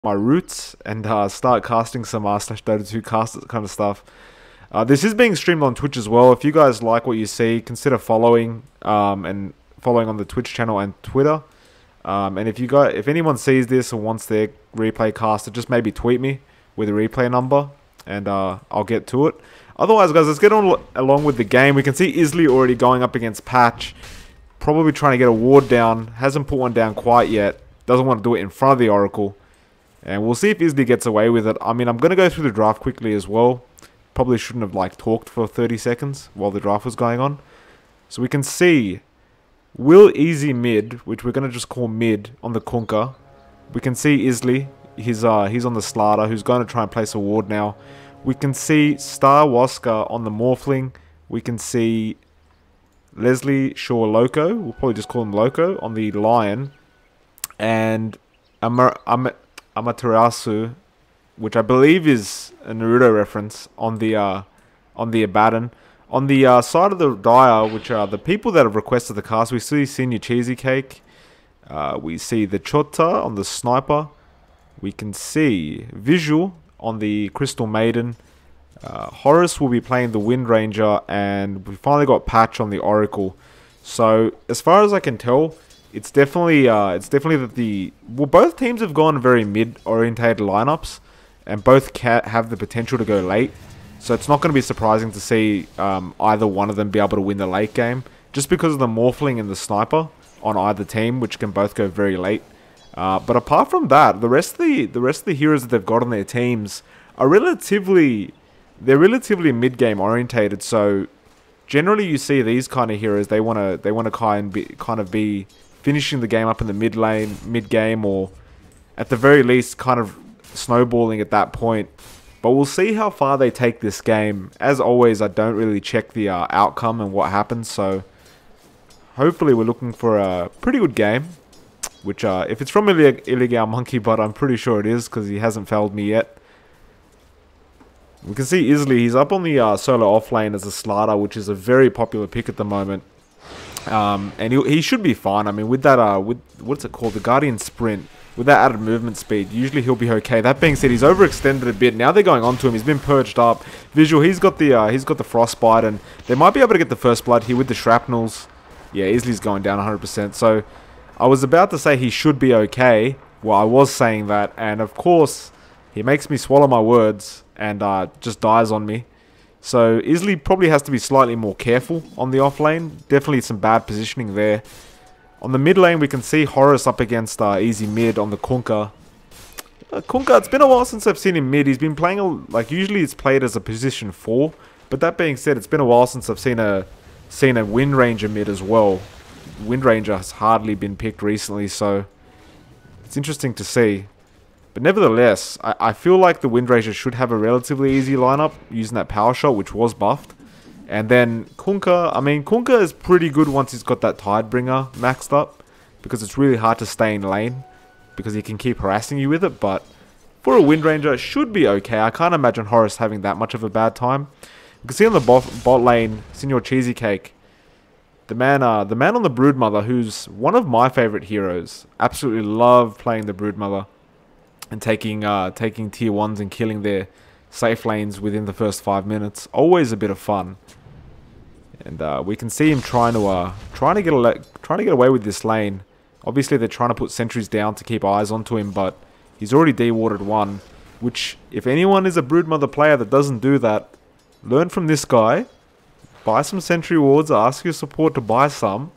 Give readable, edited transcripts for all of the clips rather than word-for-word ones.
my roots and start casting some slash Dota 2 cast kind of stuff. This is being streamed on Twitch as well. If you guys like what you see, consider following and following on the Twitch channel and Twitter. And if anyone sees this or wants their replay casted, just maybe tweet me with a replay number, and I'll get to it. Otherwise, guys, let's get on along with the game. We can see Isley already going up against Patch, probably trying to get a ward down. Hasn't put one down quite yet. Doesn't want to do it in front of the Oracle. And we'll see if Isley gets away with it. I mean, I'm going to go through the draft quickly as well. Probably shouldn't have talked for 30 seconds while the draft was going on. So we can see Will Easy mid, which we're going to just call mid on the Kunkka. We can see Isley. He's on the Slaughter, who's going to try and place a ward now. We can see Star Wasker on the Morphling. We can see Leslie Shaw Loco. We'll probably just call him Loco on the Lion. And Amaterasu, which I believe is a Naruto reference, on the Abaddon. On the side of the Dire, which are the people that have requested the cast, we see Senior Cheesecake. We see the Chota on the Sniper. We can see Visual on the Crystal Maiden. Horace will be playing the Wind Ranger, and we finally got Patch on the Oracle. So as far as I can tell, it's definitely that both teams have gone very mid-orientated lineups, and both have the potential to go late. So it's not going to be surprising to see either one of them be able to win the late game, just because of the Morphling and the Sniper on either team, which can both go very late. But apart from that, the rest of the heroes that they've got on their teams are relatively mid-game orientated. So generally, you see these kind of heroes, they want to kind of be finishing the game up in the mid lane, mid game, or at the very least, kind of snowballing at that point. But we'll see how far they take this game. As always, I don't really check the outcome and what happens, so hopefully we're looking for a pretty good game. Which, if it's from illegaomonkeybutt, I'm pretty sure it is, because he hasn't failed me yet. We can see Isley, he's up on the solo off lane as a Slaughter, which is a very popular pick at the moment. And he should be fine. I mean, with that, what's it called? The Guardian Sprint. With that added movement speed, usually he'll be okay. That being said, he's overextended a bit. Now they're going on to him. He's been purged up. Visual, he's got the frostbite, and they might be able to get the first blood here with the shrapnels. Yeah, Isley's going down 100%. So I was about to say he should be okay. Well, I was saying that, and of course, he makes me swallow my words and just dies on me. So Isley probably has to be slightly more careful on the off lane. Definitely some bad positioning there. On the mid lane, we can see Horace up against Easy mid on the Kunkka. Kunkka, it's been a while since I've seen him mid. He's been playing, usually it's played as a position 4. But that being said, it's been a while since I've seen a Wind Ranger mid as well. Wind Ranger has hardly been picked recently, so it's interesting to see. But nevertheless, I feel like the Wind Ranger should have a relatively easy lineup using that power shot, which was buffed. And then Kunkka, I mean, Kunkka is pretty good once he's got that Tidebringer maxed up, because it's really hard to stay in lane, because he can keep harassing you with it. But for a Wind Ranger, it should be okay. I can't imagine Horace having that much of a bad time. You can see on the bot lane, Senior Cheesecake, the man on the Broodmother, who's one of my favorite heroes. Absolutely love playing the Broodmother and taking tier 1s and killing their safe lanes within the first 5 minutes. Always a bit of fun. And we can see him trying to get away with this lane. Obviously, they're trying to put sentries down to keep eyes onto him, but he's already dewarded one. Which, if anyone is a Broodmother player that doesn't do that, learn from this guy. Buy some sentry wards, ask your support to buy some,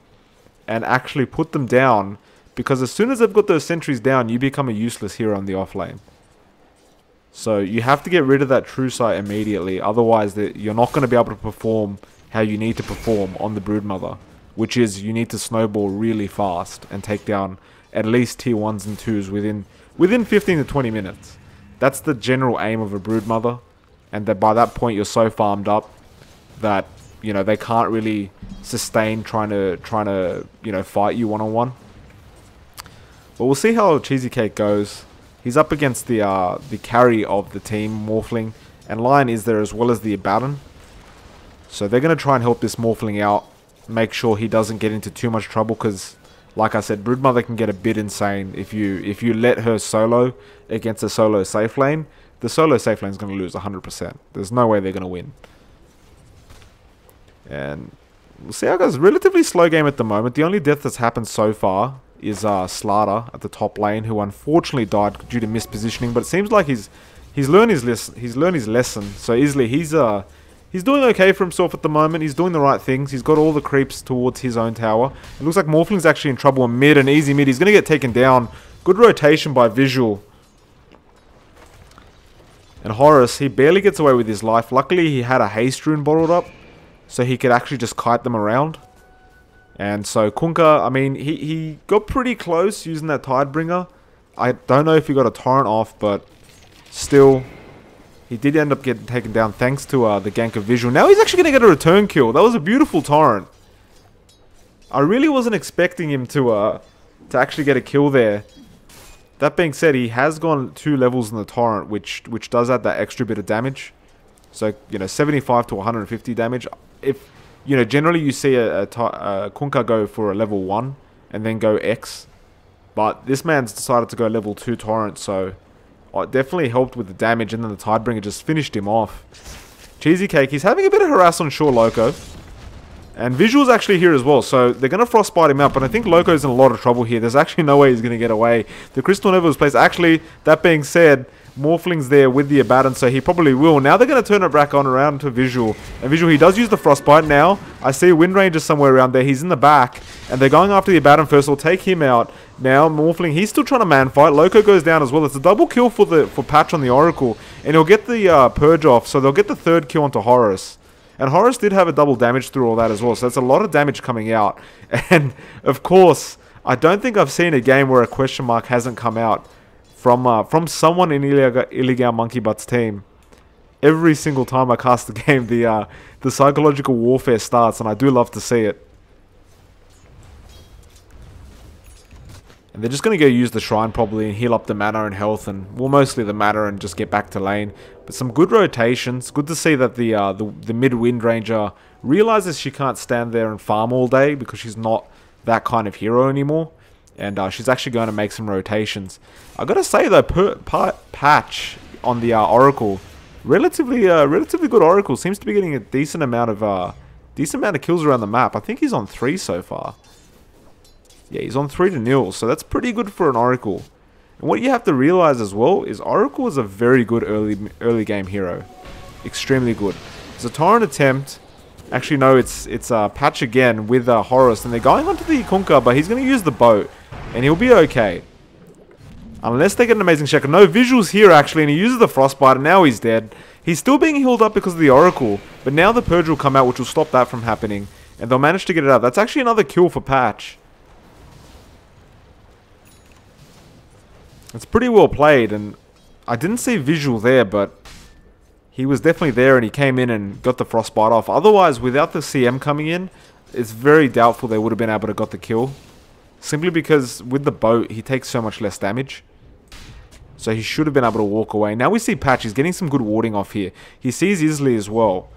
and actually put them down. Because as soon as they've got those sentries down, you become a useless hero on the off lane. So you have to get rid of that true sight immediately. Otherwise, you're not going to be able to perform how you need to perform on the Broodmother, which is you need to snowball really fast and take down at least tier 1s and 2s within 15 to 20 minutes. That's the general aim of a Broodmother, and that by that point you're so farmed up that they can't really sustain trying to fight you one-on-one. But we'll see how Cheesecake goes. He's up against the carry of the team, Morphling, and Lion is there as well as the Abaddon. So they're going to try and help this Morphling out, make sure he doesn't get into too much trouble, because like I said, Broodmother can get a bit insane if you let her solo against a solo safe lane. The solo safe lane is going to lose 100%. There's no way they're going to win. And we'll see how it goes. Relatively slow game at the moment. The only death that's happened so far is Slaughter at the top lane, who unfortunately died due to mispositioning. But it seems like he's learned his lesson so easily. He's doing okay for himself at the moment. He's doing the right things. He's got all the creeps towards his own tower. It looks like Morphling's actually in trouble in mid, and easy mid. He's going to get taken down. Good rotation by Visual. And Horus, he barely gets away with his life. Luckily, he had a haste rune bottled up, so he could actually just kite them around. And so Kunkka, I mean, he got pretty close using that Tidebringer. I don't know if he got a torrent off, but still, he did end up getting taken down thanks to the gank of Visual. Now he's actually going to get a return kill. That was a beautiful torrent. I really wasn't expecting him to actually get a kill there. That being said, he has gone 2 levels in the torrent, which does add that extra bit of damage. So, you know, 75 to 150 damage. If, you know, generally you see a Kunkka go for a level 1 and then go X. But this man's decided to go level 2 torrent, so it definitely helped with the damage, and then the Tidebringer just finished him off. Cheesy Cake, he's having a bit of harass on Shore Loco. And Visual's actually here as well, so they're going to frostbite him out, but I think Loco's in a lot of trouble here. There's actually no way he's going to get away. The Crystal Nova was placed. Actually, that being said, Morphling's there with the Abaddon, so he probably will. Now they're going to turn it back on around to Visual. And Visual, he does use the Frostbite now. I see Wind Ranger somewhere around there. He's in the back, and they're going after the Abaddon first. They'll take him out. Now Morphling, he's still trying to man fight. Loco goes down as well. It's a double kill for Patch on the Oracle, and he'll get the Purge off, so they'll get the 3rd kill onto Horus. And Horus did have a double damage through all that as well, so that's a lot of damage coming out. And, of course, I don't think I've seen a game where a question mark hasn't come out from someone in illegaomonkeybutt's team. Every single time I cast the game, the psychological warfare starts, and I do love to see it. And they're just going to go use the shrine probably and heal up the mana and health, and well, mostly the mana, and just get back to lane. But some good rotations. Good to see that the mid Wind Ranger realizes she can't stand there and farm all day because she's not that kind of hero anymore. And she's actually going to make some rotations. I gotta say though, Patch on the Oracle, relatively good Oracle. Seems to be getting a decent amount of kills around the map. I think he's on 3 so far. Yeah, he's on 3-0, so that's pretty good for an Oracle. And what you have to realize as well is Oracle is a very good early game hero. Extremely good. It's a torrent attempt. Actually, no, it's Patch again with Horus, and they're going onto the Kunkka, but he's going to use the boat, and he'll be okay. Unless they get an amazing shaker. No, Visual's here actually, and he uses the Frostbite, and now he's dead. He's still being healed up because of the Oracle, but now the Purge will come out, which will stop that from happening, and they'll manage to get it out. That's actually another kill for Patch. It's pretty well played, and I didn't see Visual there, but he was definitely there, and he came in and got the Frostbite off. Otherwise, without the CM coming in, it's very doubtful they would have been able to got the kill. Simply because with the boat, he takes so much less damage. So he should have been able to walk away. Now we see Patch, he's getting some good warding off here. He sees Isley as well.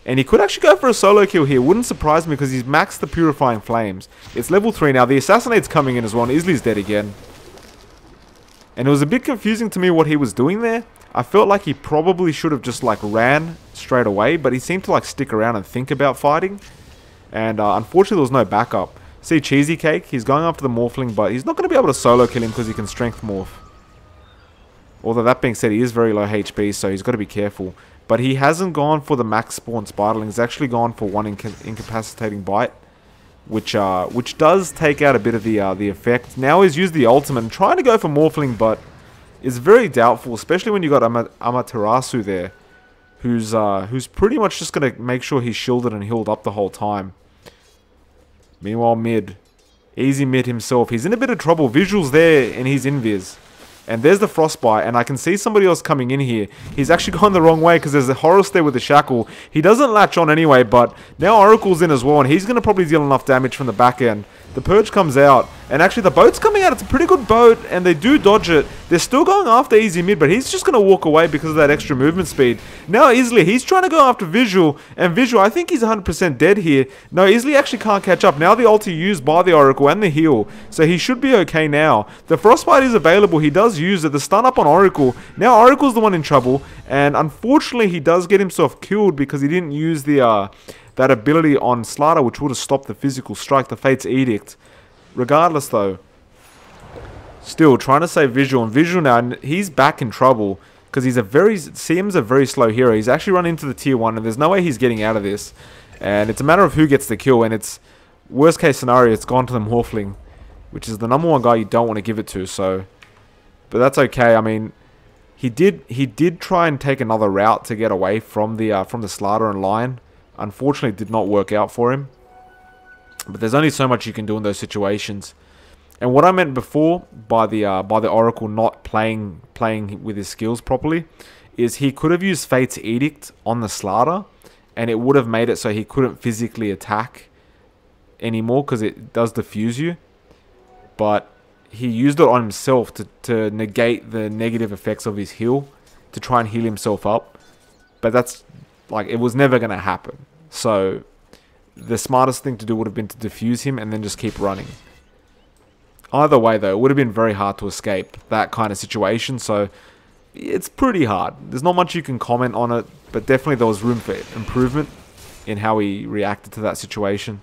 And he could actually go for a solo kill here. Wouldn't surprise me because he's maxed the Purifying Flames. It's level 3 now. The Assassinate's coming in as well, and Isley's dead again. And it was a bit confusing to me what he was doing there. I felt like he probably should have just like ran straight away, but he seemed to like stick around and think about fighting. And unfortunately there was no backup. See Cheesy Cake, he's going after the Morphling, but he's not going to be able to solo kill him because he can strength morph. Although that being said, he is very low HP, so he's got to be careful. But he hasn't gone for the max spawn Spiderling, he's actually gone for one incapacitating bite. Which does take out a bit of the effect. Now he's used the ultimate, trying to go for Morphling, but is very doubtful, especially when you got Amaterasu there, who's pretty much just gonna make sure he's shielded and healed up the whole time. Meanwhile, mid, easy mid himself, he's in a bit of trouble. Visual's there, and he's invis. And there's the Frostbite, and I can see somebody else coming in here. He's actually gone the wrong way because there's a Horus there with the Shackle. He doesn't latch on anyway, but now Oracle's in as well, and he's going to probably deal enough damage from the back end The Purge comes out, and actually the boat's coming out. It's a pretty good boat, and they do dodge it. They're still going after Easy Mid, but he's just going to walk away because of that extra movement speed. Now Easily, he's trying to go after Visual, and Visual, I think he's 100% dead here. No, Easily actually can't catch up. Now the ulti used by the Oracle and the heal, so he should be okay now. The Frostbite is available. He does use it. The stun up on Oracle. Now Oracle's the one in trouble, and unfortunately he does get himself killed because he didn't use the that ability on Slardar, which would have stopped the physical strike, the Fate's Edict. Regardless, though, still trying to save Visual, and Visual now, and he's back in trouble because he's CM's a very slow hero. He's actually run into the tier 1, and there's no way he's getting out of this. And it's a matter of who gets the kill, and it's worst case scenario, it's gone to the Morphling, which is the #1 guy you don't want to give it to. So, but that's okay. I mean, he did try and take another route to get away from the Slardar and Lion. Unfortunately, it did not work out for him. But there's only so much you can do in those situations. And what I meant before by the Oracle not playing with his skills properly is he could have used Fate's Edict on the Slardar, and it would have made it so he couldn't physically attack anymore because it does diffuse you. But he used it on himself to negate the negative effects of his heal, to try and heal himself up. But that's, like, it was never going to happen. So the smartest thing to do would have been to defuse him and then just keep running. Either way, though, it would have been very hard to escape that kind of situation. So it's pretty hard. There's not much you can comment on it, but definitely there was room for improvement in how he reacted to that situation.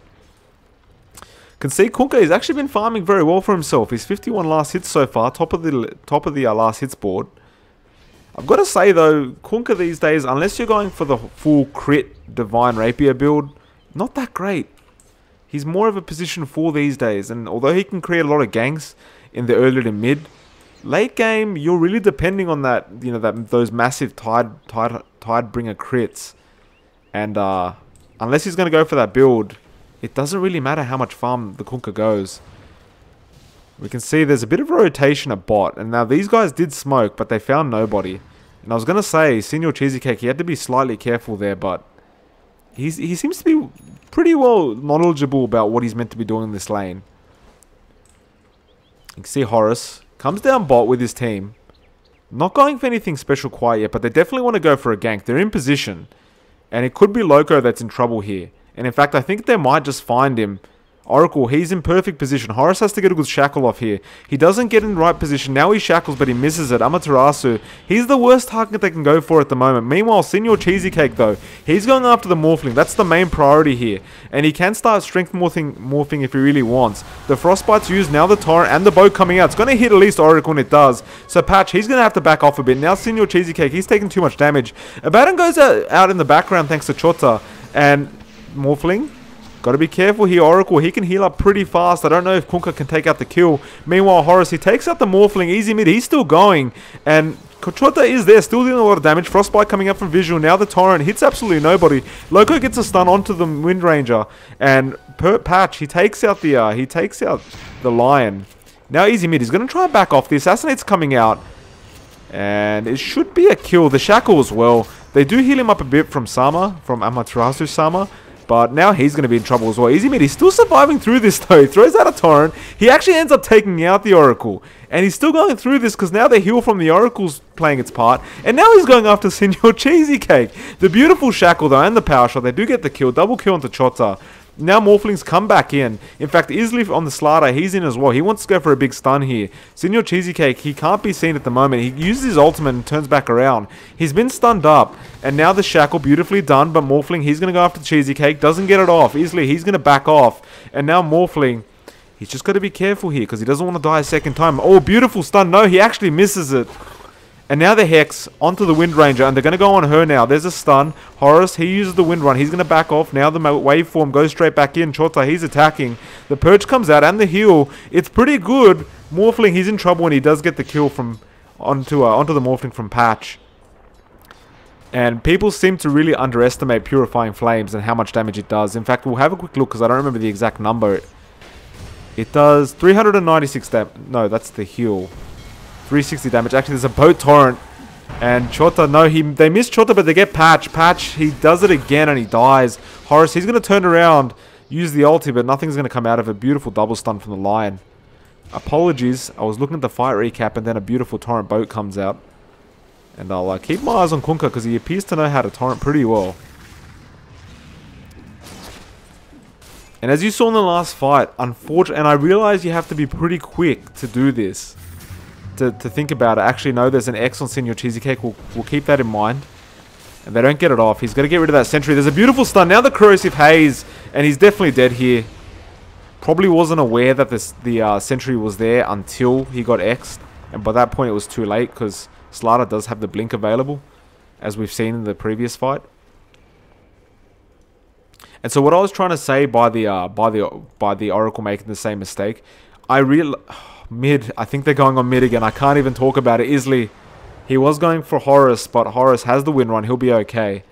Can see Kunkka has actually been farming very well for himself. He's 51 last hits so far, top of the last hits board. I've got to say though, Kunkka these days, unless you're going for the full crit Divine Rapier build, not that great. He's more of a position 4 these days, and although he can create a lot of ganks in the early to mid, late game you're really depending on that, you know, those massive Tidebringer crits, and unless he's going to go for that build, it doesn't really matter how much farm the Kunkka goes. We can see there's a bit of a rotation at bot, and now these guys did smoke, but they found nobody. And I was going to say, Senior Cheesecake, he had to be slightly careful there, but he seems to be pretty well knowledgeable about what he's meant to be doing in this lane. You can see Horus comes down bot with his team. Not going for anything special quite yet, but they definitely want to go for a gank. They're in position, and it could be Loco that's in trouble here. And in fact, I think they might just find him. Oracle, he's in perfect position. Horus has to get a good shackle off here. He doesn't get in the right position. Now he shackles, but he misses it. Amaterasu, he's the worst target they can go for at the moment. Meanwhile, Senior Cheesecake, though, he's going after the Morphling. That's the main priority here. And he can start strength morphing if he really wants. The Frostbite's used, now the Torrent and the boat coming out. It's going to hit at least Oracle, and it does. So Patch, he's going to have to back off a bit. Now Senior Cheesecake, he's taking too much damage. Abaddon goes out in the background thanks to Chota. And Morphling, got to be careful here. Oracle, he can heal up pretty fast. I don't know if Kunkka can take out the kill. Meanwhile, Horus, he takes out the Morphling. Easy mid, he's still going. And Chota is there, still doing a lot of damage. Frostbite coming up from Visual. Now the Torrent hits absolutely nobody. Loco gets a stun onto the Wind Ranger. And Patch, he takes out the Lion. Now Easy mid, he's going to try and back off. The Assassinate's coming out. And it should be a kill. The Shackle as well. They do heal him up a bit from Sama, from Amaterasu Sama. But now he's going to be in trouble as well. Easy mid, he's still surviving through this though. He throws out a Torrent. He actually ends up taking out the Oracle. And he's still going through this because now the heal from the Oracle's playing its part. And now he's going after Senior Cheesecake. The beautiful Shackle though and the Power Shot. They do get the kill. Double kill onto Chota. Now Morphlings come back in. In fact, Isley on the Slardar, he's in as well. He wants to go for a big stun here. Senior Cheesecake, he can't be seen at the moment. He uses his ultimate and turns back around. He's been stunned up. And now the Shackle, beautifully done. But Morphling, he's going to go after Cheesecake. Doesn't get it off. Isley, he's going to back off. And now Morphling, he's just got to be careful here because he doesn't want to die a second time. Oh, beautiful stun. No, he actually misses it. And now the Hex onto the Wind Ranger, and they're going to go on her now. There's a stun. Horus, he uses the Wind Run. He's going to back off. Now the waveform goes straight back in. Chota, he's attacking. The Purge comes out, and the heal. It's pretty good. Morphling, he's in trouble, and he does get the kill from onto the Morphling from Patch. And people seem to really underestimate Purifying Flames and how much damage it does. In fact, we'll have a quick look, because I don't remember the exact number. It does 396 damage. No, that's the heal. 360 damage. Actually, there's a boat torrent. And Chota, no, they miss Chota, but they get Patch. Patch, he does it again and he dies. Horus, he's going to turn around. use the ulti, but nothing's going to come out of it. Beautiful double stun from the Lion. Apologies, I was looking at the fight recap and then a beautiful torrent boat comes out. And I'll keep my eyes on Kunkka because he appears to know how to torrent pretty well. And as you saw in the last fight, unfortunately, and I realize you have to be pretty quick to do this. To think about it. Actually, no, there's an X on Senior Cheesecake. We'll keep that in mind. And they don't get it off. He's got to get rid of that sentry. There's a beautiful stun. Now the corrosive haze. And he's definitely dead here. Probably wasn't aware that the sentry was there until he got X'd. And by that point it was too late because Slardar does have the blink available. As we've seen in the previous fight. And so what I was trying to say by the Oracle making the same mistake. Mid. I think they're going on mid again. I can't even talk about it. Isley. He was going for Horus, but Horus has the win run. He'll be okay.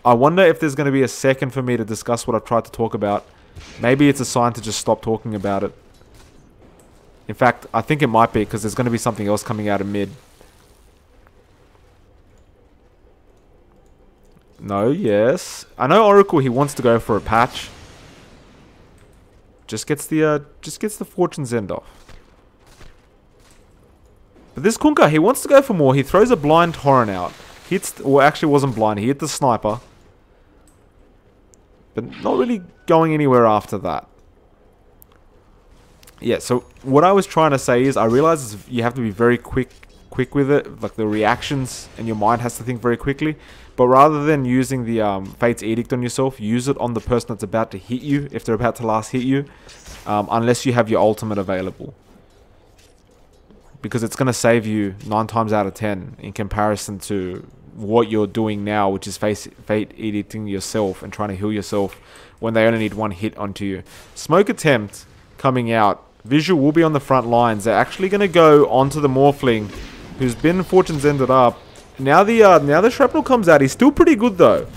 I wonder if there's going to be a second for me to discuss what I've tried to talk about. Maybe it's a sign to just stop talking about it. In fact, I think it might be because there's going to be something else coming out of mid. No, yes. I know Oracle, he wants to go for a patch. Just gets the Fortune's End off. But this Kunkka, he wants to go for more. He throws a blind torrent out. Hits, well, actually wasn't blind. He hit the sniper. But not really going anywhere after that. Yeah, so what I was trying to say is I realize you have to be very quick with it. Like the reactions and your mind has to think very quickly. But rather than using the Fate's Edict on yourself, use it on the person that's about to hit you. If they're about to last hit you. Unless you have your ultimate available. Because it's going to save you 9 times out of 10 in comparison to what you're doing now, which is fate edicting yourself and trying to heal yourself when they only need one hit onto you. Smoke attempt coming out. Visual will be on the front lines. They're actually going to go onto the Morphling, who's been Fortune's Ended up. Now the Shrapnel comes out. He's still pretty good though.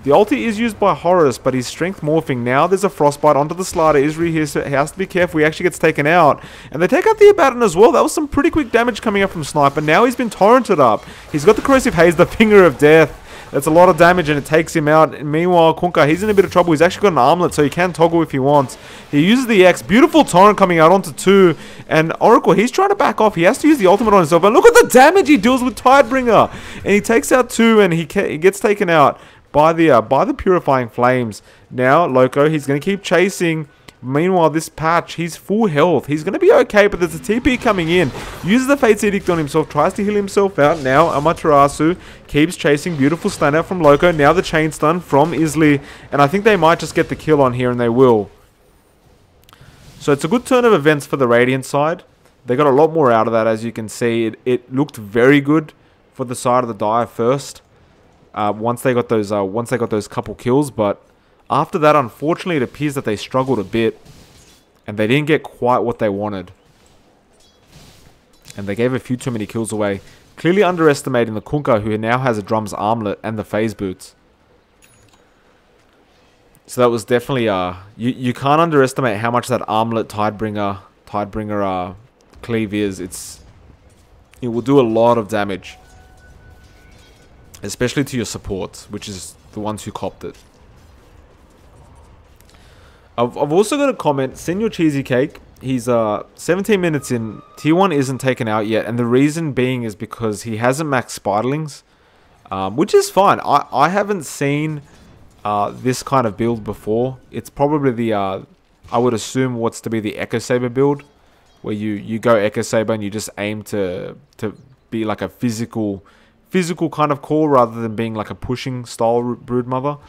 The ulti is used by Horus, but he's strength morphing. Now there's a frostbite onto the Slardar. Isri here, so he has to be careful. He actually gets taken out. And they take out the Abaddon as well. That was some pretty quick damage coming up from Sniper. Now he's been torrented up. He's got the Corrosive Haze, the Finger of Death. That's a lot of damage and it takes him out. And meanwhile, Kunkka, he's in a bit of trouble. He's actually got an armlet, so he can toggle if he wants. He uses the X. Beautiful torrent coming out onto 2. And Oracle, he's trying to back off. He has to use the ultimate on himself. And look at the damage he deals with Tidebringer. And he takes out 2 and he gets taken out by the Purifying Flames. Now, Loco, he's going to keep chasing. Meanwhile, this Patch, he's full health. He's going to be okay, but there's a TP coming in. Uses the Fate's Edict on himself, tries to heal himself out. Now, Amaterasu keeps chasing. Beautiful stun out from Loco. Now the chain stun from Isley. And I think they might just get the kill on here, and they will. So it's a good turn of events for the Radiant side. They got a lot more out of that, as you can see. It looked very good for the side of the Dire first. Once they got those couple kills, but after that, unfortunately, it appears that they struggled a bit, and they didn't get quite what they wanted, and they gave a few too many kills away. Clearly underestimating the Kunkka, who now has a Drum's Armlet and the Phase Boots. So that was definitely you can't underestimate how much that Armlet Tidebringer cleave is. It will do a lot of damage. Especially to your supports, which is the ones who copped it. I've also got a comment. Senior Cheesecake, he's 17 minutes in. Tier 1 isn't taken out yet. And the reason being is because he hasn't maxed Spiderlings. Which is fine. I haven't seen this kind of build before. It's probably the, I would assume what's to be the Echo Saber build. Where you go Echo Saber and you just aim to be like a physical kind of core rather than being like a pushing style Broodmother.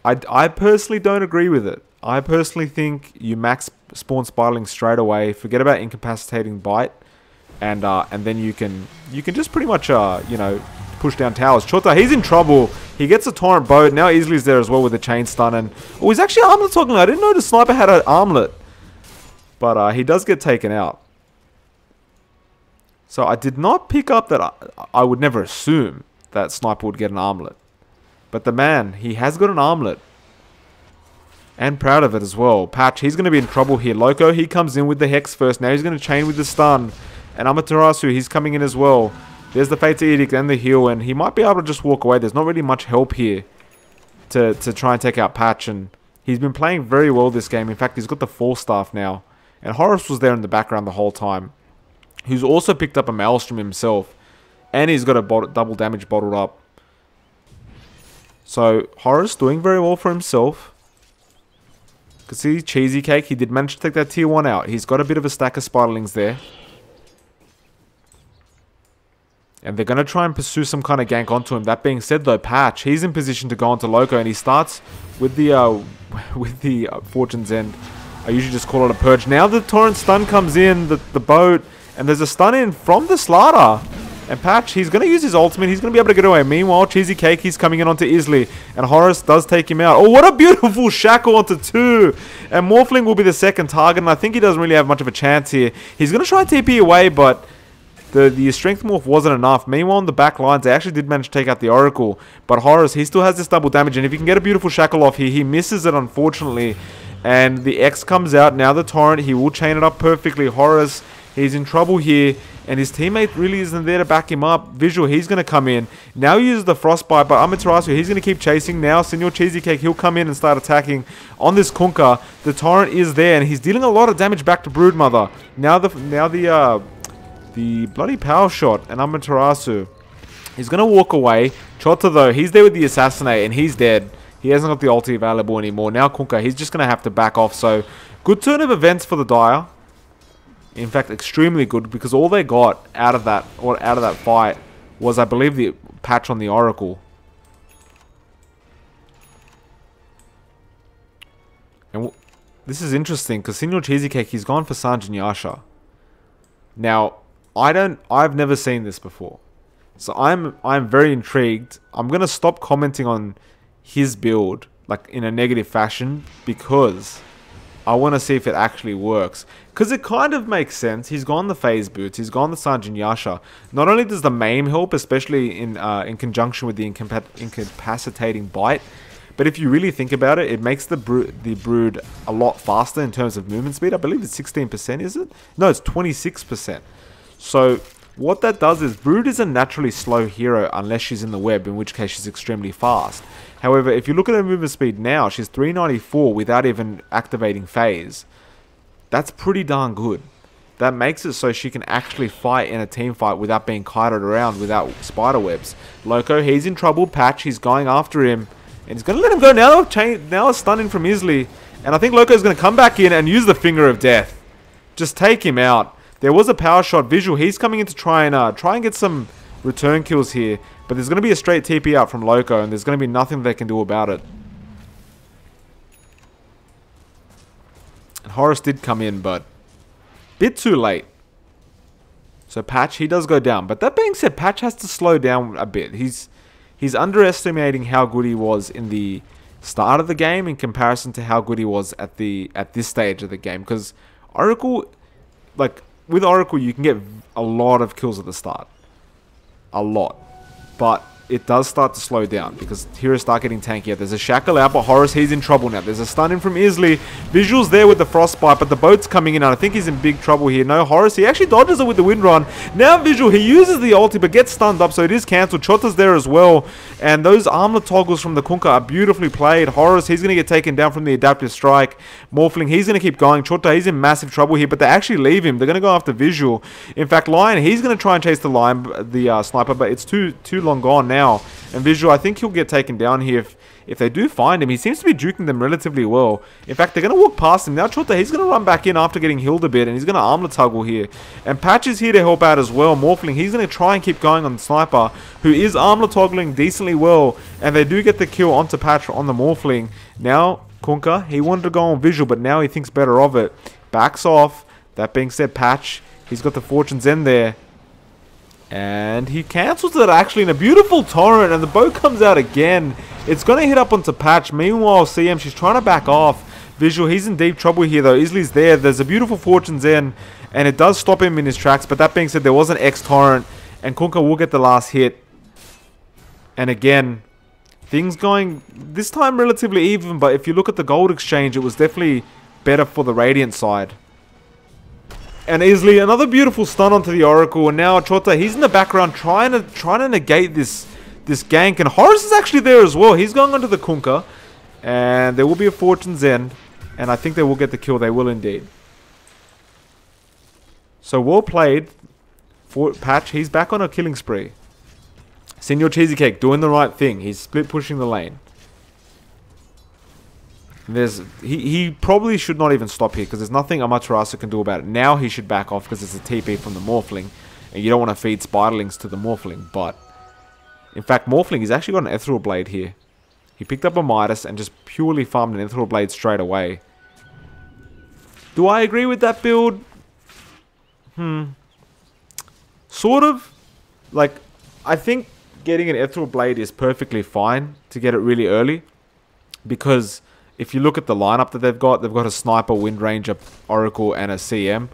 I personally don't agree with it. I personally think you max spawn Spiderling straight away, forget about incapacitating Bite, and then you can just pretty much you know, push down towers. Chota, he's in trouble. He gets a Torrent Boat. Now Isley's there as well with the chain stun, and oh, he's actually armlet toggling. I didn't know the Sniper had an armlet, but he does get taken out. So I did not pick up that. I would never assume that Sniper would get an armlet. But the man, he has got an armlet. And proud of it as well. Patch, he's going to be in trouble here. Loco, he comes in with the Hex first. Now he's going to chain with the stun. And Amaterasu, he's coming in as well. There's the Fate's Edict and the heal. And he might be able to just walk away. There's not really much help here to try and take out Patch. And He's been playing very well this game. In fact, he's got the 4-staff now. And Horus was there in the background the whole time. Who's also picked up a Maelstrom himself. And he's got a double damage bottled up. So, Horus doing very well for himself. You can see Cheesy Cake. He did manage to take that tier 1 out. He's got a bit of a stack of Spiderlings there. And they're going to try and pursue some kind of gank onto him. That being said, though, Patch, he's in position to go onto Loco. And he starts with the Fortune's End. I usually just call it a purge. Now the Torrent stun comes in, the boat. And there's a stun in from the Slardar. And Patch, he's going to use his ultimate. He's going to be able to get away. Meanwhile, Cheesy Cake, he's coming in onto Isley. And Horus does take him out. Oh, what a beautiful shackle onto 2. And Morphling will be the second target. And I think he doesn't really have much of a chance here. He's going to try and TP away, but the Strength Morph wasn't enough. Meanwhile, on the back lines, they actually did manage to take out the Oracle. But Horus, he still has this double damage. And if he can get a beautiful shackle off here, he misses it, unfortunately. And the X comes out. Now the Torrent, he will chain it up perfectly. Horus, he's in trouble here. And his teammate really isn't there to back him up. Visual, he's going to come in. Now he uses the Frostbite, but Amaterasu, he's going to keep chasing. Now Senor Cheesy Cake, he'll come in and start attacking on this Kunkka. The Torrent is there, and he's dealing a lot of damage back to Broodmother. Now the bloody Power Shot, and Amaterasu, he's going to walk away. Chota, though, he's there with the Assassinate, and he's dead. He hasn't got the ulti available anymore. Now Kunkka, he's just going to have to back off. So, good turn of events for the Dire. In fact, extremely good, because all they got out of that fight was, I believe, the patch on the Oracle. And this is interesting, because Senor Cheesecake, he's gone for Sanjin Yasha. Now, I've never seen this before. So I'm very intrigued. I'm gonna stop commenting on his build, like, in a negative fashion, because I want to see if it actually works. Because it kind of makes sense. He's gone the Phase Boots. He's gone the Sanjin Yasha. Not only does the Maim help, especially in conjunction with the incapacitating Bite, but if you really think about it, it makes the Brood a lot faster in terms of movement speed. I believe it's 16%, is it? No, it's 26%. So what that does is, Brood is a naturally slow hero unless she's in the web, in which case she's extremely fast. However, if you look at her movement speed now, she's 394 without even activating Phase. That's pretty darn good. That makes it so she can actually fight in a team fight without being kited around, without spider webs. Loco, he's in trouble. Patch, he's going after him. And he's going to let him go. Now a stun in from Isley. And I think Loco's going to come back in and use the Finger of Death. Just take him out. There was a power shot. Visual, he's coming in to try and get some return kills here. But there's going to be a straight TP out from Loco, and there's going to be nothing they can do about it. And Horus did come in, but a bit too late. So Patch, he does go down. But that being said, Patch has to slow down a bit. He's underestimating how good he was in the start of the game in comparison to how good he was at this stage of the game. Because Oracle, like, with Oracle, you can get a lot of kills at the start. A lot. But it does start to slow down because heroes start getting tankier. There's a shackle out, but Horus, he's in trouble now. There's a stun in from Isley. Visual's there with the Frostbite, but the boat's coming in, and I think he's in big trouble here. No, Horus, he actually dodges it with the Wind Run. Now Visual, he uses the ulti, but gets stunned up, so it is cancelled. Chota's there as well, and those armlet toggles from the Kunkka are beautifully played. Horus, he's going to get taken down from the Adaptive Strike. Morphling, he's going to keep going. Chota, he's in massive trouble here, but they actually leave him. They're going to go after Visual. In fact, Lion, he's going to try and chase the Sniper, but it's too long gone now. And Visual, I think he'll get taken down here if they do find him. He seems to be juking them relatively well. In fact, they're going to walk past him. Now Chota, he's going to run back in after getting healed a bit, and he's going to armlet toggle here. And Patch is here to help out as well. Morphling, he's going to try and keep going on the Sniper, who is armlet toggling decently well. And they do get the kill onto Patch on the Morphling. Now, Kunkka, he wanted to go on Visual, but now he thinks better of it. Backs off. That being said, Patch, he's got the Fortune's End there. And he cancels it actually in a beautiful torrent, and the boat comes out again. It's going to hit up onto Patch. Meanwhile, CM, she's trying to back off. Visual, he's in deep trouble here though. Isley's there. There's a beautiful Fortune's End, and it does stop him in his tracks. But that being said, there was an X torrent, and Kunkka will get the last hit. And again, things going this time relatively even, but if you look at the gold exchange, it was definitely better for the Radiant side. And Isley, another beautiful stun onto the Oracle, and now Chota, he's in the background trying to negate this gank, and Horus is actually there as well. He's going onto the Kunkka. And there will be a Fortune's End. And I think they will get the kill. They will indeed. So well played for Patch. He's back on a killing spree. Senior Cheesecake doing the right thing. He's split pushing the lane. He probably should not even stop here because there's nothing Amaterasu can do about it. Now he should back off because it's a TP from the Morphling. And you don't want to feed Spiderlings to the Morphling. But, in fact, Morphling, he's actually got an Ethereal Blade here. He picked up a Midas and just purely farmed an Ethereal Blade straight away. Do I agree with that build? Sort of. Like, I think getting an Ethereal Blade is perfectly fine to get it really early. Because if you look at the lineup that they've got a Sniper, Wind Ranger, Oracle, and a CM.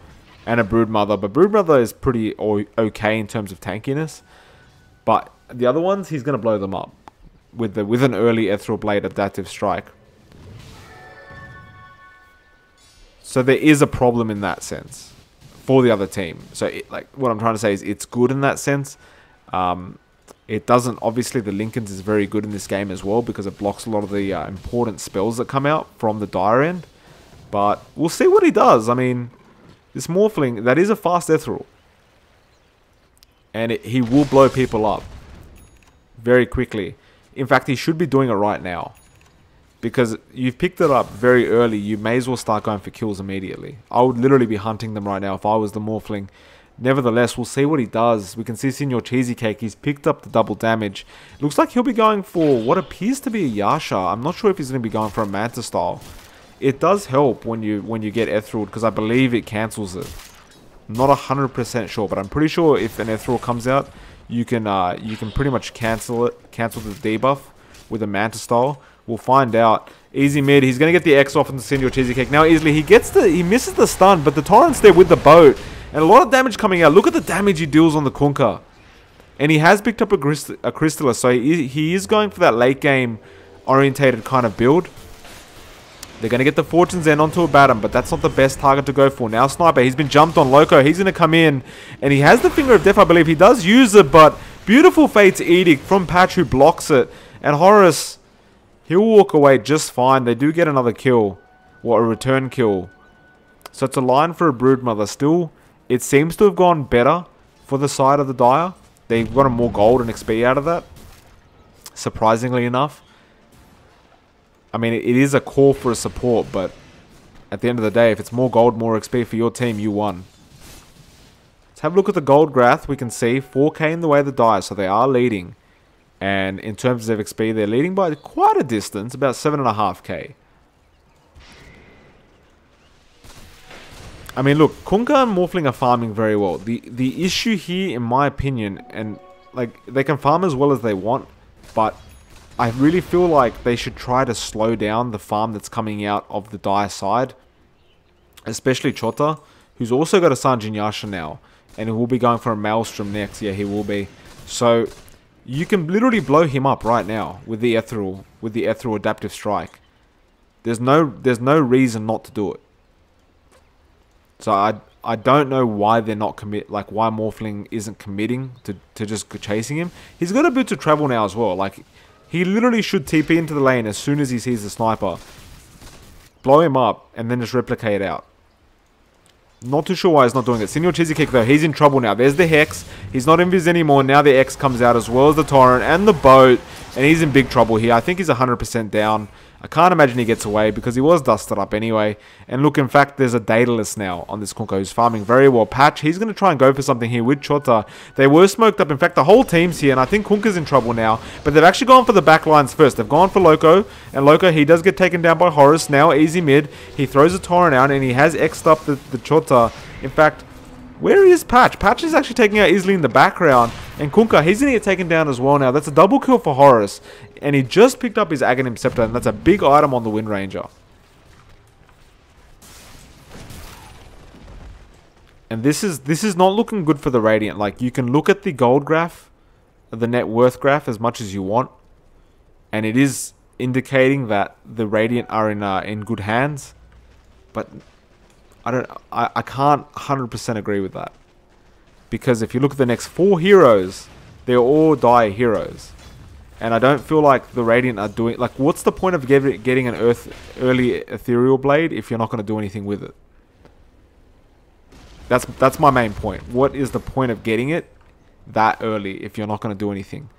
And a Broodmother. But Broodmother is pretty okay in terms of tankiness. But the other ones, he's going to blow them up. With an early Ethereal Blade Adaptive Strike. So there is a problem in that sense. For the other team. So what I'm trying to say is it's good in that sense. It doesn't, obviously the Lincolns is very good in this game as well because it blocks a lot of the important spells that come out from the Dire end. But we'll see what he does. I mean, this Morphling, that is a fast Ethereal. And he will blow people up very quickly. In fact, he should be doing it right now. Because you've picked it up very early, you may as well start going for kills immediately. I would literally be hunting them right now if I was the Morphling. Nevertheless, we'll see what he does. We can see Senior Cheesecake. He's picked up the double damage. Looks like he'll be going for what appears to be a Yasha. I'm not sure if he's going to be going for a Manta style. It does help when you get Ethereal because I believe it cancels it. Not 100% sure, but I'm pretty sure if an Ethereal comes out, you can pretty much cancel the debuff with a Manta style. We'll find out. Easy mid. He's going to get the X off on the Senior Cheesecake. Now easily he misses the stun, but the Torrent's there with the boat. And a lot of damage coming out. Look at the damage he deals on the Kunkka. And he has picked up a Crystallis, so he is going for that late game orientated kind of build. They're going to get the Fortune's End onto a Batum, but that's not the best target to go for. Now Sniper, he's been jumped on. Loco, he's going to come in. And he has the Finger of Death, I believe. He does use it, but beautiful Fate's Edict from Patch who blocks it. And Horus, he'll walk away just fine. They do get another kill. Or a return kill. So it's a line for a Broodmother. Still, it seems to have gone better for the side of the Dire. They've gotten more gold and XP out of that. Surprisingly enough. I mean, it is a core for a support, but at the end of the day, if it's more gold, more XP for your team, you won. Let's have a look at the gold graph. We can see 4k in the way of the Dire, so they are leading. And in terms of XP, they're leading by quite a distance, about 7.5k. I mean, look, Kunkka and Morphling are farming very well. The issue here, in my opinion, and like they can farm as well as they want, but I really feel like they should try to slow down the farm that's coming out of the Dire side. Especially Chota, who's also got a Sanjin Yasha now. And he will be going for a Maelstrom next. Yeah, he will be. So, you can literally blow him up right now with the Ethereal Adaptive Strike. There's no reason not to do it. So, I don't know why they're not why Morphling isn't committing to just chasing him. He's got a bit to travel now as well. Like, he literally should TP into the lane as soon as he sees the Sniper. Blow him up, and then just replicate out. Not too sure why he's not doing it. Senior Cheesecake, though, he's in trouble now. There's the Hex. He's not invis anymore. Now the X comes out as well as the Torrent and the boat. And he's in big trouble here. I think he's 100% down. I can't imagine he gets away because he was dusted up anyway. And look, in fact, there's a Daedalus now on this Kunkka who's farming very well. Patch, he's going to try and go for something here with Chota. They were smoked up. In fact, the whole team's here, and I think Kunkka's in trouble now. But they've actually gone for the back lines first. They've gone for Loco, and Loco, he does get taken down by Horus. Now, easy mid. He throws a Torrent out, and he has X'd up the Chota. In fact, where is Patch? Patch is actually taking out easily in the background. And Kunkka, he's going to get taken down as well now. That's a double kill for Horus. And he just picked up his Aghanim Scepter, and that's a big item on the Wind Ranger. And this is not looking good for the Radiant. Like, you can look at the gold graph, the net worth graph, as much as you want. And it is indicating that the Radiant are in good hands. But I can't 100% agree with that. Because if you look at the next 4 heroes, they're all Dire heroes. And I don't feel like the Radiant are doing... Like, what's the point of getting an early Ethereal Blade if you're not going to do anything with it? That's my main point. What is the point of getting it that early if you're not going to do anything?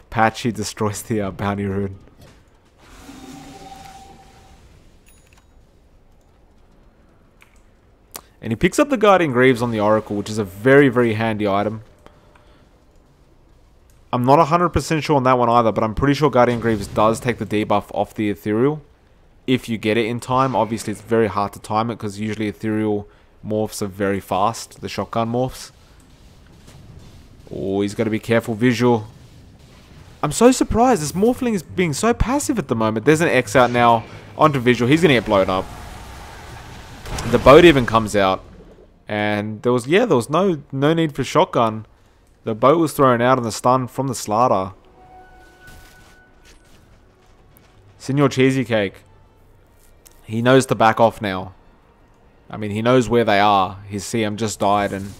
Patchy destroys the bounty rune. And he picks up the Guardian Greaves on the Oracle, which is a very, very handy item. I'm not 100% sure on that one either, but I'm pretty sure Guardian Greaves does take the debuff off the Ethereal. If you get it in time, obviously it's very hard to time it, because usually Ethereal morphs are very fast, the shotgun morphs. Oh, he's got to be careful. Visual. I'm so surprised. This Morphling is being so passive at the moment. There's an X out now onto Visual. He's going to get blown up. The boat even comes out. And there was no need for shotgun. The boat was thrown out on the stun from the Slaughter. Senor Cheesecake. He knows to back off now. I mean, he knows where they are. His CM just died, and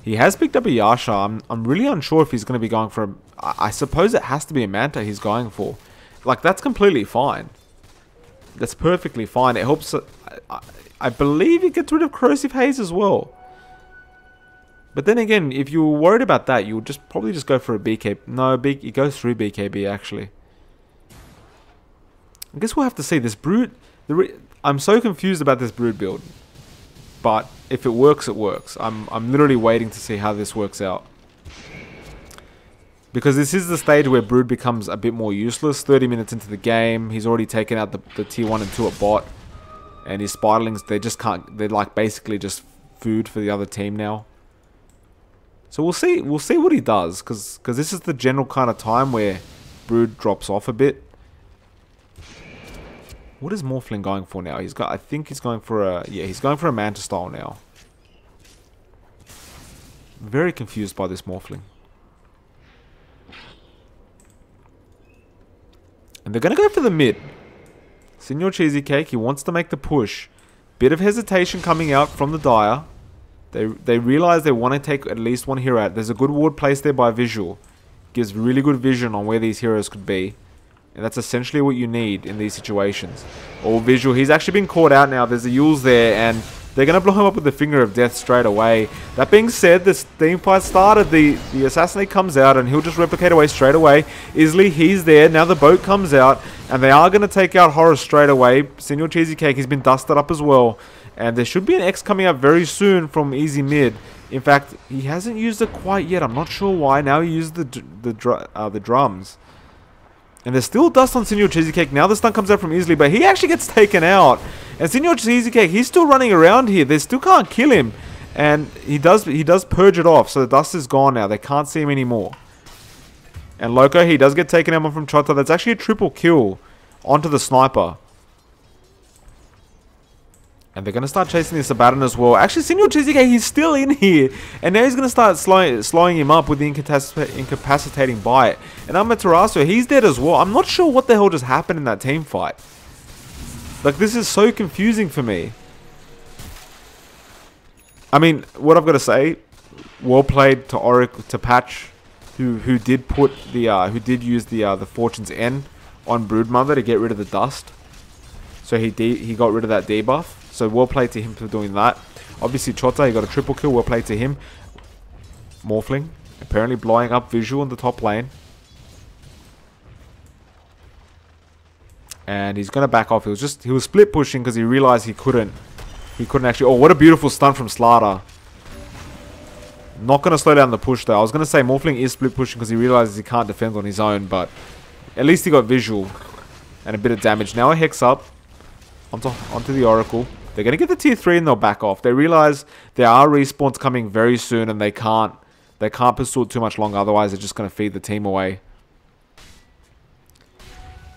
he has picked up a Yasha. I'm really unsure if he's going to be going for a... I suppose it has to be a Manta he's going for. Like, that's completely fine. That's perfectly fine. It helps... I believe he gets rid of Corrosive Haze as well. But then again, if you were worried about that, you would probably just go for a BKB. No, he goes through BKB, actually. I guess we'll have to see. This Brood... I'm so confused about this Brood build. But if it works, it works. I'm literally waiting to see how this works out. Because this is the stage where Brood becomes a bit more useless. 30 minutes into the game, he's already taken out the tier 1 and 2 at bot. And his Spiderlings, they just can't... They're like basically just food for the other team now. So we'll see what he does. Because this is the general kind of time where Brood drops off a bit. What is Morphling going for now? I think he's going for a... Yeah, he's going for a Manta style now. Very confused by this Morphling. And they're going to go for the mid. Senor Cheesecake, he wants to make the push. Bit of hesitation coming out from the Dire. They realize they want to take at least one hero out. There's a good ward placed there by Visual. Gives really good vision on where these heroes could be. And that's essentially what you need in these situations. Oh, Visual. He's actually been caught out now. There's a Yules there, and they're going to blow him up with the Finger of Death straight away. That being said, this team fight started. The Assassinate comes out, and he'll just replicate away straight away. Isley, he's there. Now the boat comes out, and they are going to take out Horus straight away. Senor Cheesecake, he's been dusted up as well. And there should be an X coming up very soon from Easy Mid. In fact, he hasn't used it quite yet. I'm not sure why. Now he used the drums. And there's still dust on Senor Cheesecake. Now the stun comes out from Easily, but he actually gets taken out. And Senor Cheesecake, he's still running around here. They still can't kill him. And he does purge it off, so the dust is gone now. They can't see him anymore. And Loco, he does get taken out from Chota. That's actually a triple kill onto the sniper. And they're going to start chasing this Abaddon as well. Actually, Senor Cheesecake, he's still in here. And now he's going to start slowing him up with the incapacitating bite. And Amaterasu, he's dead as well. I'm not sure what the hell just happened in that team fight. Like, this is so confusing for me. I mean, what I've got to say, well played to Oric, to Patch, who did put the who use the Fortune's End on Broodmother to get rid of the dust. So he got rid of that debuff. So well played to him for doing that. Obviously Chota, he got a triple kill. Well played to him. Morphling apparently blowing up Visual in the top lane. And he's gonna back off. He was split pushing because he realized he couldn't actually. Oh, what a beautiful stun from Slaughter. Not gonna slow down the push though. I was gonna say Morphling is split pushing because he realizes he can't defend on his own, but at least he got Visual and a bit of damage. Now a Hex up onto the Oracle. They're going to get the tier 3 and they'll back off. They realize there are respawns coming very soon and they can't pursue it too much longer. Otherwise, they're just going to feed the team away.